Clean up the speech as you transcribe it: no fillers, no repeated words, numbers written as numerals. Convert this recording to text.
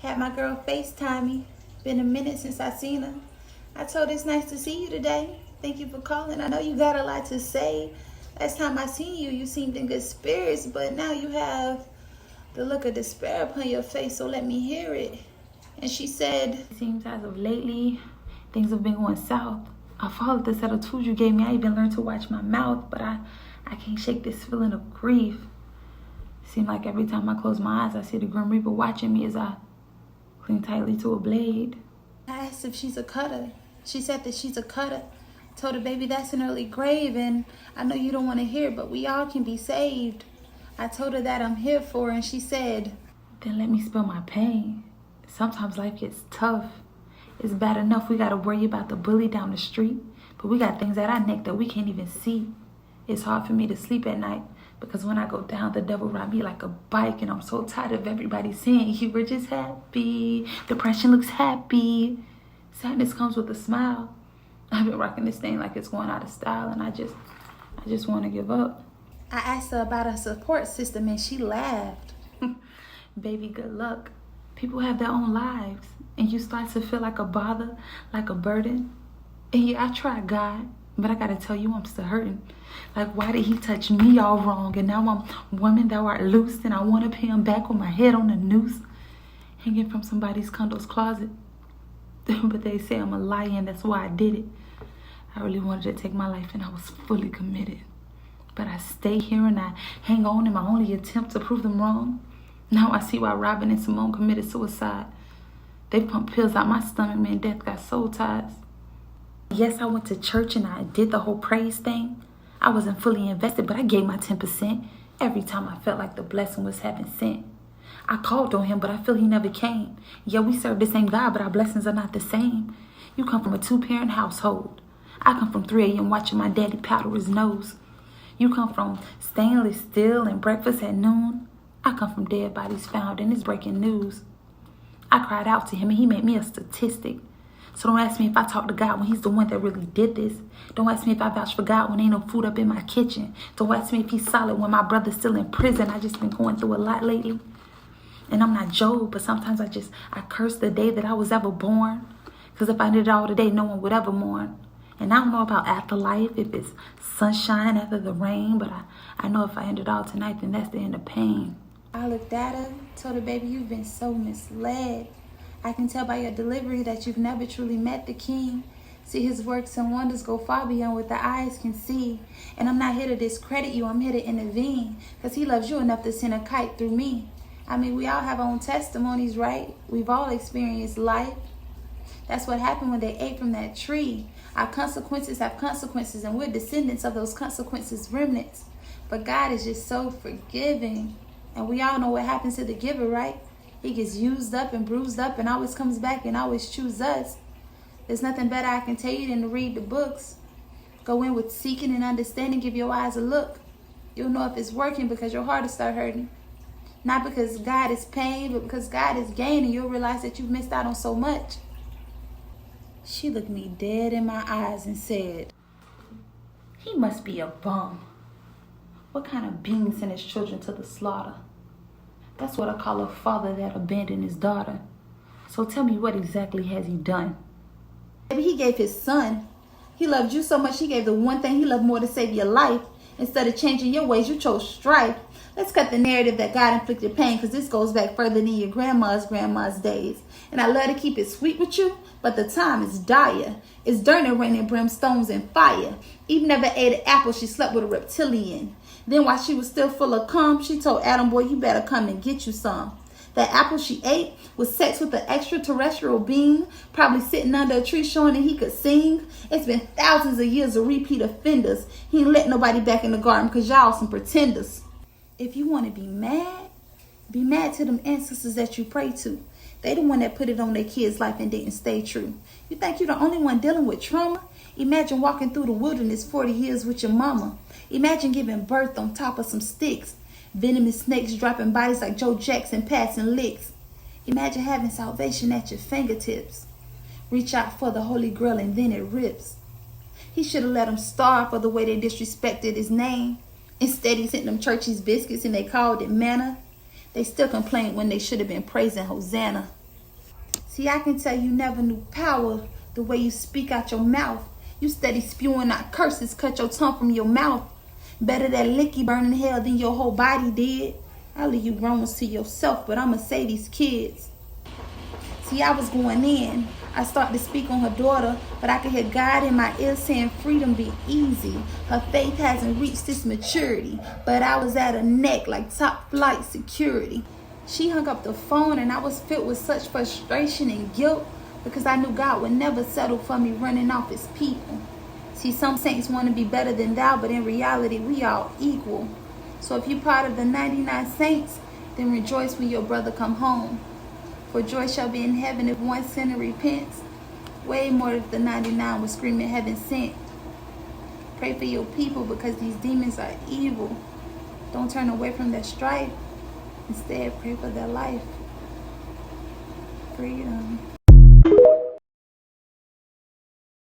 Had my girl FaceTime me. Been a minute since I seen her. I told her it's nice to see you today. Thank you for calling. I know you got a lot to say. Last time I seen you, you seemed in good spirits, but now you have the look of despair upon your face, so let me hear it. And she said, it seems as of lately, things have been going south. I followed the set of tools you gave me. I even learned to watch my mouth, but I can't shake this feeling of grief. It seems like every time I close my eyes, I see the Grim Reaper watching me as I cling tightly to a blade. I asked if she's a cutter. She said that she's a cutter. Told her, baby, that's an early grave, and I know you don't want to hear it, but we all can be saved. I told her that I'm here for her, and she said, then let me spill my pain. Sometimes life gets tough. It's bad enough we got to worry about the bully down the street, but we got things at our neck that we can't even see. It's hard for me to sleep at night because when I go down, the devil ride me like a bike, and I'm so tired of everybody saying you were just happy. Depression looks happy. Sadness comes with a smile. I've been rocking this thing like it's going out of style, and I just want to give up. I asked her about her support system, and she laughed. Baby, good luck. People have their own lives, and you start to feel like a bother, like a burden. And yeah, I tried God, but I gotta tell you, I'm still hurting. Like, why did he touch me all wrong? And now I'm woman thou art loosed, and I want to pay him back with my head on a noose, hanging from somebody's condo's closet. But they say I'm a liar, and that's why I did it. I really wanted to take my life, and I was fully committed. But I stay here, and I hang on in my only attempt to prove them wrong. Now I see why Robin and Simone committed suicide. They pumped pills out my stomach, man. Death got soul ties. Yes, I went to church, and I did the whole praise thing. I wasn't fully invested, but I gave my 10% every time I felt like the blessing was heaven sent. I called on him, but I feel he never came. Yeah, we serve the same God, but our blessings are not the same. You come from a 2-parent household. I come from 3 a.m. watching my daddy powder his nose. You come from stainless steel and breakfast at noon. I come from dead bodies found, and it's breaking news. I cried out to him, and he made me a statistic. So don't ask me if I talk to God when he's the one that really did this. Don't ask me if I vouch for God when ain't no food up in my kitchen. Don't ask me if he's solid when my brother's still in prison. I just been going through a lot lately. And I'm not Job, but sometimes I curse the day that I was ever born. Because if I did it all today, no one would ever mourn. And I don't know about afterlife, if it's sunshine after the rain, but I know if I end it all tonight, then that's the end of pain. I looked at her, told her, baby, you've been so misled. I can tell by your delivery that you've never truly met the King. See, his works and wonders go far beyond what the eyes can see. And I'm not here to discredit you, I'm here to intervene. Because he loves you enough to send a kite through me. I mean, we all have our own testimonies, right? We've all experienced life. That's what happened when they ate from that tree. Our consequences have consequences, and we're descendants of those consequences, remnants. But God is just so forgiving. And we all know what happens to the giver, right? He gets used up and bruised up and always comes back and always chooses us. There's nothing better I can tell you than to read the books. Go in with seeking and understanding. Give your eyes a look. You'll know if it's working because your heart will start hurting. Not because God is pain, but because God is gain, and you'll realize that you've missed out on so much. She looked me dead in my eyes and said, he must be a bum. What kind of being sent his children to the slaughter? That's what I call a father that abandoned his daughter. So tell me, what exactly has he done? Maybe he gave his son. He loved you so much, he gave the one thing he loved more to save your life. Instead of changing your ways, you chose strife. Let's cut the narrative that God inflicted pain, because this goes back further than your grandma's days. And I love to keep it sweet with you, but the time is dire. It's dirty, raining brimstones and fire. Eve never ate an apple, she slept with a reptilian. Then while she was still full of cum, she told Adam, boy, you better come and get you some. That apple she ate was sex with an extraterrestrial being, probably sitting under a tree showing that he could sing. It's been thousands of years of repeat offenders. He ain't let nobody back in the garden because y'all some pretenders. If you want to be mad to them ancestors that you pray to. They the one that put it on their kids' life and didn't stay true. You think you're the only one dealing with trauma? Imagine walking through the wilderness 40 years with your mama. Imagine giving birth on top of some sticks. Venomous snakes dropping bodies like Joe Jackson passing licks. Imagine having salvation at your fingertips. Reach out for the Holy Grail and then it rips. He should have let them starve for the way they disrespected his name. Instead, he sent them churches biscuits and they called it manna. They still complain when they should have been praising Hosanna. See, I can tell you never knew power the way you speak out your mouth. You steady spewing out curses, cut your tongue from your mouth. Better that licky burn in hell than your whole body did. I'll leave you grown to yourself, but I'ma say these kids. See, I was going in. I started to speak on her daughter, but I could hear God in my ear saying freedom be easy. Her faith hasn't reached its maturity, but I was at her neck like top flight security. She hung up the phone and I was filled with such frustration and guilt because I knew God would never settle for me running off his people. See, some saints want to be better than thou, but in reality, we all equal. So if you're part of the 99 saints, then rejoice when your brother come home. For joy shall be in heaven if one sinner repents. Way more if the 99 was screaming heaven sent. Pray for your people because these demons are evil. Don't turn away from their strife. Instead, pray for their life. Freedom.